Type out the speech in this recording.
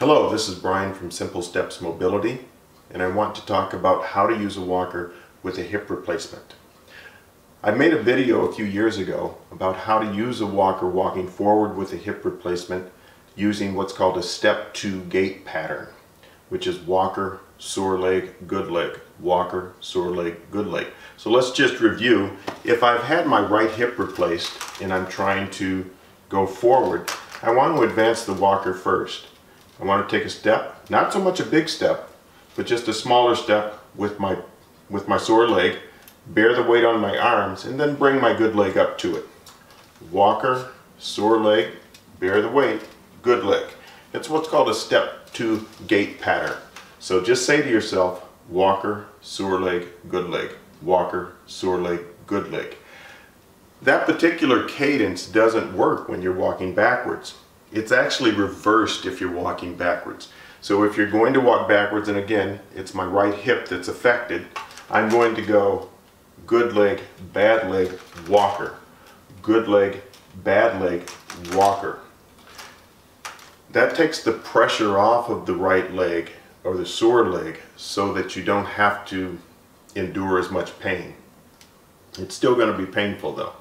Hello, this is Brian from Simple Steps Mobility, and I want to talk about how to use a walker with a hip replacement. I made a video a few years ago about how to use a walker walking forward with a hip replacement using what's called a step 2 gait pattern, which is walker, sore leg, good leg, walker, sore leg, good leg. So let's just review. If I've had my right hip replaced and I'm trying to go forward, I want to advance the walker first. I want to take a step, not so much a big step, but just a smaller step with my sore leg, bear the weight on my arms, and then bring my good leg up to it. Walker, sore leg, bear the weight, good leg. It's what's called a step 2 gait pattern. So just say to yourself, walker, sore leg, good leg, walker, sore leg, good leg. That particular cadence doesn't work when you're walking backwards. It's actually reversed if you're walking backwards. So if you're going to walk backwards, and again, it's my right hip that's affected, I'm going to go good leg, bad leg, walker. Good leg, bad leg, walker. That takes the pressure off of the right leg or the sore leg so that you don't have to endure as much pain. It's still going to be painful though.